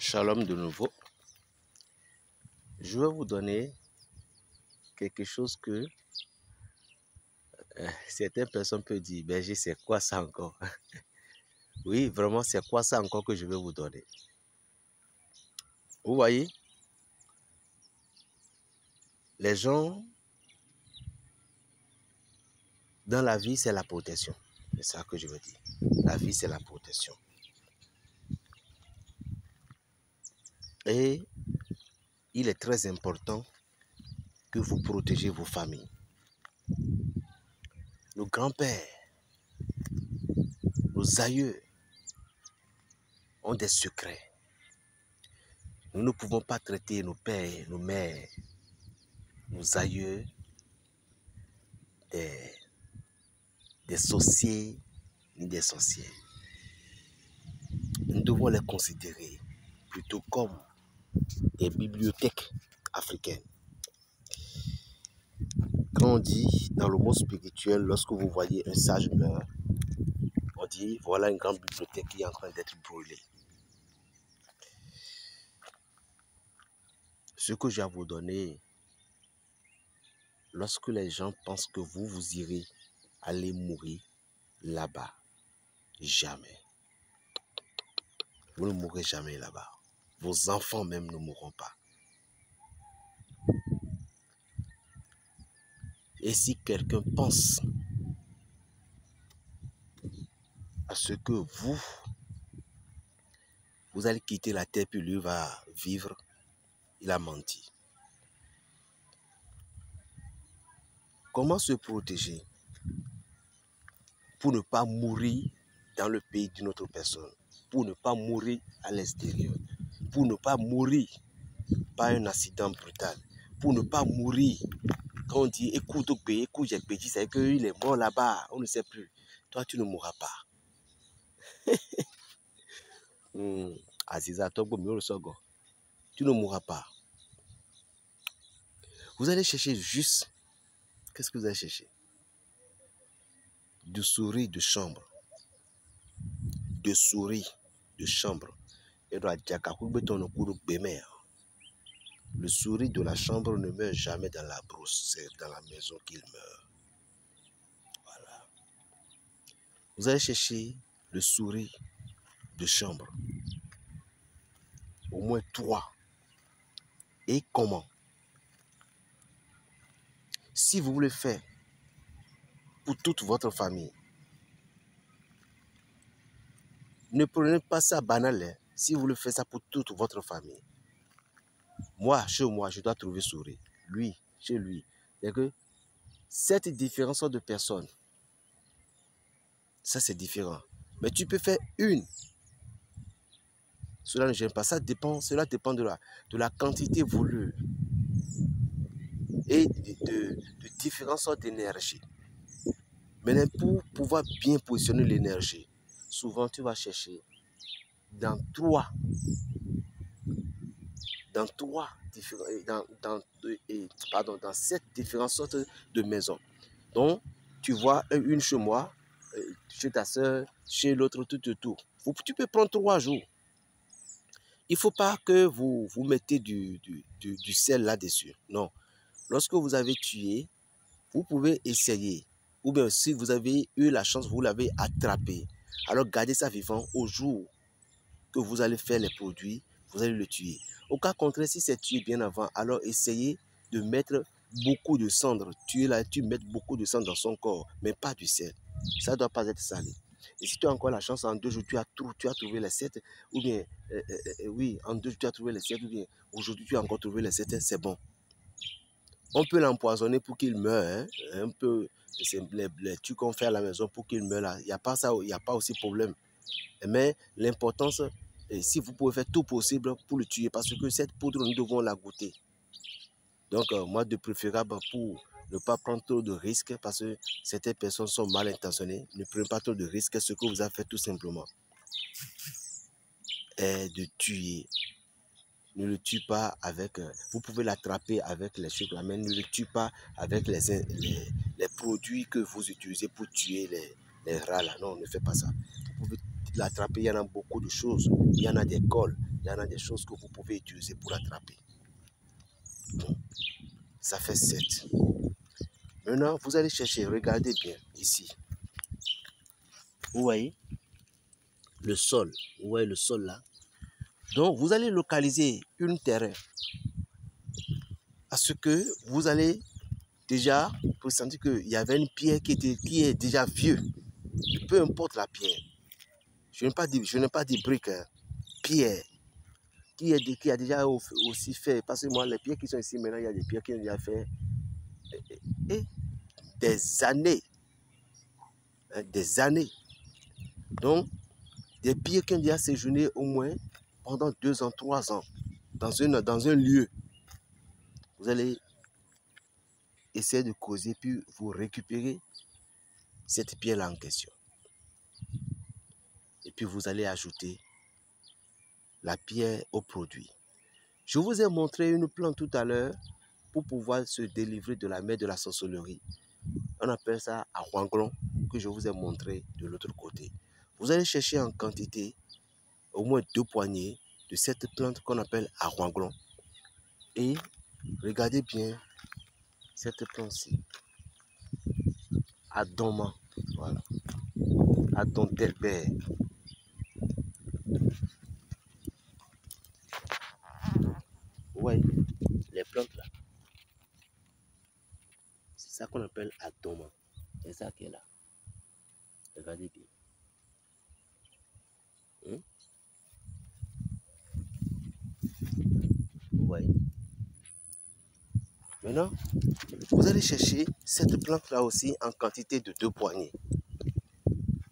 Shalom de nouveau. Je vais vous donner quelque chose que certaines personnes peuvent dire, Berger, c'est quoi ça encore? Oui, vraiment, c'est quoi ça encore que je vais vous donner? Vous voyez, les gens, dans la vie, c'est la protection. C'est ça que je veux dire. La vie, c'est la protection. Et il est très important que vous protégez vos familles. Nos grands-pères, nos aïeux ont des secrets. Nous ne pouvons pas traiter nos pères, nos mères, nos aïeux, des sorciers ni des sorcières. Nous devons les considérer plutôt comme des bibliothèques africaines. Quand on dit dans le monde spirituel, lorsque vous voyez un sage meurtre, on dit voilà une grande bibliothèque qui est en train d'être brûlée. Ce que j'ai à vous donner, lorsque les gens pensent que vous irez aller mourir là-bas, jamais. Vous ne mourrez jamais là-bas. Vos enfants même ne mourront pas. Et si quelqu'un pense à ce que vous allez quitter la terre puis lui va vivre, il a menti. Comment se protéger pour ne pas mourir dans le pays d'une autre personne, pour ne pas mourir à l'extérieur, pour ne pas mourir par un accident brutal, pour ne pas mourir quand on dit écoute, j'ai pédi, c'est qu'il est mort là-bas, on ne sait plus. Toi, tu ne mourras pas. Aziza Togo, tu ne mourras pas. Vous allez chercher juste, qu'est-ce que vous allez chercher? De souris de chambre. De souris de chambre. Le souris de la chambre ne meurt jamais dans la brousse, c'est dans la maison qu'il meurt. Voilà. Vous allez chercher le souris de chambre. Au moins 3. Et comment? Si vous voulez faire pour toute votre famille, ne prenez pas ça banal. Hein. Si vous voulez faire ça pour toute votre famille, moi, chez moi, je dois trouver souris. Lui, chez lui. C'est que cette différence de personnes, ça c'est différent. Mais tu peux faire une. Cela ne gêne pas. Cela dépend de la quantité voulue et de différentes sortes d'énergie. Maintenant, pour pouvoir bien positionner l'énergie, souvent tu vas chercher dans sept différentes sortes de maisons. Donc, tu vois une chez moi, chez ta soeur, chez l'autre, tout. Tu peux prendre 3 jours. Il ne faut pas que vous mettez du sel là-dessus. Non. Lorsque vous avez tué, vous pouvez essayer. Ou bien si vous avez eu la chance, vous l'avez attrapé. Alors gardez ça vivant au jour que vous allez faire les produits, vous allez le tuer. Au cas contraire, si c'est tué bien avant, alors essayez de mettre beaucoup de cendres. Tu mets beaucoup de cendres dans son corps, mais pas du sel. Ça ne doit pas être salé. Et si tu as encore la chance, en 2 jours, tu as trouvé les 7, ou bien, oui, en 2 jours, tu as trouvé les 7, ou bien, aujourd'hui, tu as encore trouvé les 7, c'est bon. On peut l'empoisonner pour qu'il meure, hein. Un peu, les trucs qu'on fait à la maison pour qu'il meure là. Il n'y a pas ça, il n'y a pas aussi problème. Mais l'importance, si vous pouvez faire tout possible pour le tuer, parce que cette poudre, nous devons la goûter. Donc, moi, de préférable pour ne pas prendre trop de risques, parce que certaines personnes sont mal intentionnées, ne prenez pas trop de risques. Ce que vous avez fait tout simplement est de tuer. Ne le tue pas avec... vous pouvez l'attraper avec les choses, mais ne le tue pas avec les produits que vous utilisez pour tuer les rats là. Non, ne faites pas ça. Vous pouvez l'attraper, il y en a beaucoup de choses. Il y en a des cols, il y en a des choses que vous pouvez utiliser pour l'attraper. Bon, ça fait 7. Maintenant, vous allez chercher, regardez bien ici. Vous voyez le sol, vous voyez le sol là. Donc, vous allez localiser une terre à ce que vous allez déjà ressentir qu'il y avait une pierre qui est déjà vieux. Peu importe la pierre. Je n'ai pas dit brique, hein. Pierre qui a déjà aussi fait. Parce que moi, les pierres qui sont ici maintenant, il y a des pierres qui ont déjà fait et des années. Hein, des années. Donc, des pierres qui ont déjà séjourné au moins pendant 2 ans, 3 ans dans un lieu. Vous allez essayer de causer, puis vous récupérez cette pierre-là en question. Et puis vous allez ajouter la pierre au produit. Je vous ai montré une plante tout à l'heure pour pouvoir se délivrer de la mer de la sorcellerie. On appelle ça arwanglon, que je vous ai montré de l'autre côté. Vous allez chercher en quantité au moins 2 poignées de cette plante qu'on appelle arwanglon. Et regardez bien cette plante-ci. Adoma. Voilà. Adon Delbert. Vous voyez les plantes là. C'est ça qu'on appelle Adoma. C'est ça qui est là. Regardez bien. Vous voyez. Maintenant, vous allez chercher cette plante-là aussi en quantité de 2 poignées.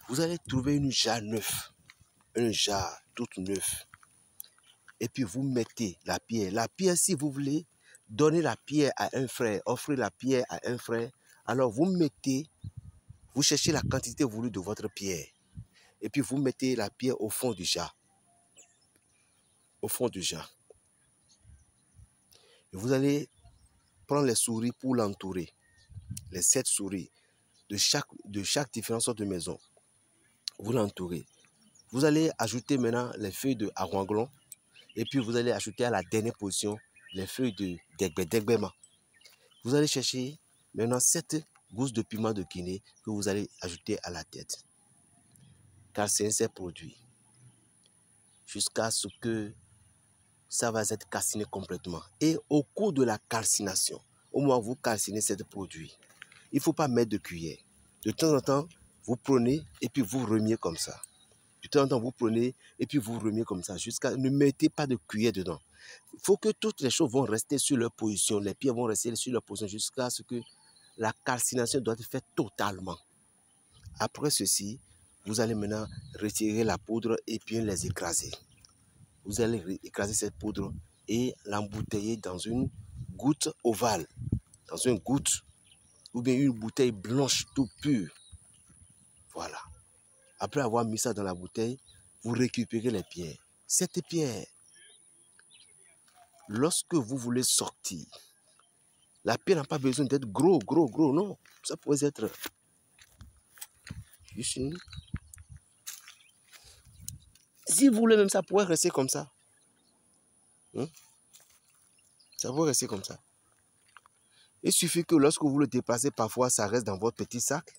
Vous allez trouver une jarre neuve. Une jarre toute neuve. Et puis vous mettez la pierre. La pierre, si vous voulez donner la pierre à un frère, offrir la pierre à un frère, alors vous cherchez la quantité voulue de votre pierre. Et puis vous mettez la pierre au fond du jarre. Au fond du jarre. Et vous allez prendre les souris pour l'entourer. Les 7 souris de chaque différente sorte de maison. Vous l'entourez. Vous allez ajouter maintenant les feuilles de arwanglon. Et puis vous allez ajouter à la dernière position les feuilles de degbema. Vous allez chercher maintenant 7 gousses de piment de Guinée que vous allez ajouter à la tête. Calciner ces produits jusqu'à ce que ça va être calciné complètement. Et au cours de la calcination, au moment où vous calcinez ces produits, il ne faut pas mettre de cuillère. De temps en temps, vous prenez et puis vous remuez comme ça. De temps en temps, vous prenez et puis vous remuez comme ça. Ne mettez pas de cuillère dedans. Il faut que toutes les choses vont rester sur leur position. Les pierres vont rester sur leur position jusqu'à ce que la calcination doit être faite totalement. Après ceci, vous allez maintenant retirer la poudre et bien les écraser. Vous allez écraser cette poudre et l'embouteiller dans une goutte ovale. Dans une goutte ou bien une bouteille blanche tout pure. Voilà. Après avoir mis ça dans la bouteille, vous récupérez les pierres. Cette pierre, lorsque vous voulez sortir, la pierre n'a pas besoin d'être gros, non. Ça pourrait être juste une... Si vous voulez même, ça pourrait rester comme ça. Ça pourrait rester comme ça. Il suffit que lorsque vous le déplacez, parfois, ça reste dans votre petit sac.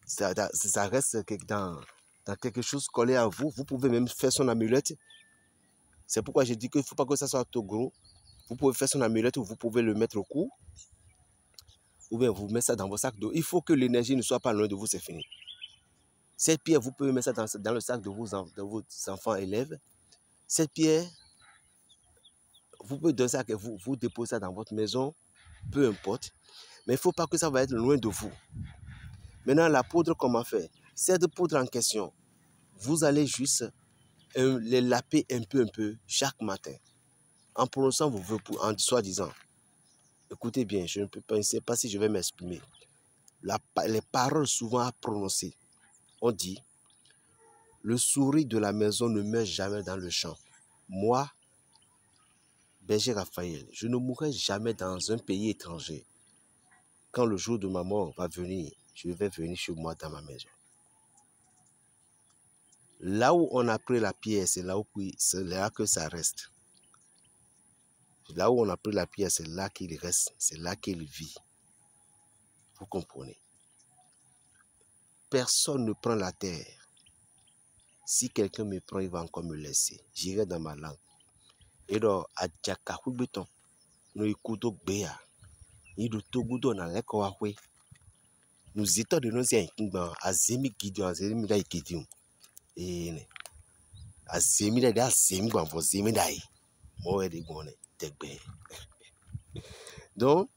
Ça reste dans quelque chose collé à vous. Vous pouvez même faire son amulette. C'est pourquoi je dis qu'il ne faut pas que ça soit trop gros. Vous pouvez faire son amulette ou vous pouvez le mettre au cou. Ou bien vous mettez ça dans vos sacs d'eau. Il faut que l'énergie ne soit pas loin de vous, c'est fini. Cette pierre, vous pouvez mettre ça dans le sac de vos enfants élèves. Cette pierre, vous pouvez donner ça, vous déposez ça dans votre maison, peu importe. Mais il ne faut pas que ça va être loin de vous. Maintenant, la poudre, comment faire? Cette poudre en question, vous allez juste les laper un peu chaque matin. En prononçant vos vœux, en soi-disant. Écoutez bien, je ne sais pas si je vais m'exprimer. Les paroles souvent à prononcer. On dit, le souris de la maison ne meurt jamais dans le champ. Moi, Berger Raphaël, je ne mourrai jamais dans un pays étranger. Quand le jour de ma mort va venir, je vais venir chez moi dans ma maison. Là où on a pris la pierre, c'est là que ça reste. Là où on a pris la pierre, c'est là qu'il reste, c'est là qu'il vit. Vous comprenez? Personne ne prend la terre. Si quelqu'un me prend, il va encore me laisser. J'irai dans ma langue. Et donc, à Djaka, nous écoutons Béa. Il nous togudo na leko wakwe. Nous étions de nos aïkingban, à Zemi Gideon, à Zemi Daï Gideon. Et à Zemi Daï, à Zemi Ban, à Zemi Daï. Moi, je dis, donc,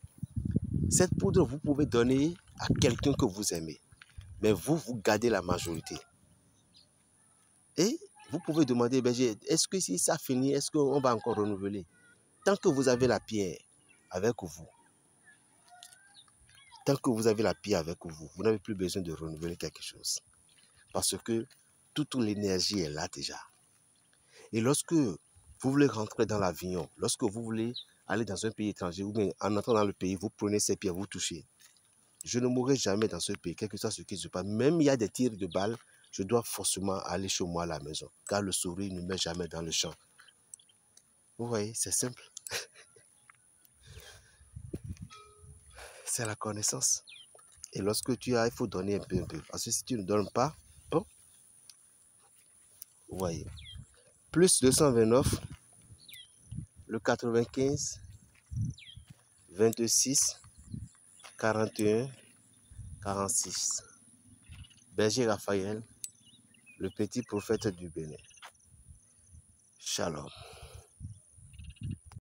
cette poudre, vous pouvez donner à quelqu'un que vous aimez. Mais vous, vous gardez la majorité. Et vous pouvez demander, est-ce que si ça finit, est-ce qu'on va encore renouveler? Tant que vous avez la pierre avec vous, tant que vous avez la pierre avec vous, vous n'avez plus besoin de renouveler quelque chose. Parce que toute l'énergie est là déjà. Et lorsque vous voulez rentrer dans l'avion, lorsque vous voulez aller dans un pays étranger, ou bien en entrant dans le pays, vous prenez ces pierres, vous touchez. Je ne mourrai jamais dans ce pays, quel que soit ce qui se passe. Même il y a des tirs de balles, je dois forcément aller chez moi à la maison. Car le souris ne met jamais dans le champ. Vous voyez, c'est simple. C'est la connaissance. Et lorsque tu as, il faut donner un peu. Parce que si tu ne donnes pas, bon, vous voyez. Plus 229, le 95, 26, 41, 46. Berger Raphaël, le petit prophète du Bénin. Shalom.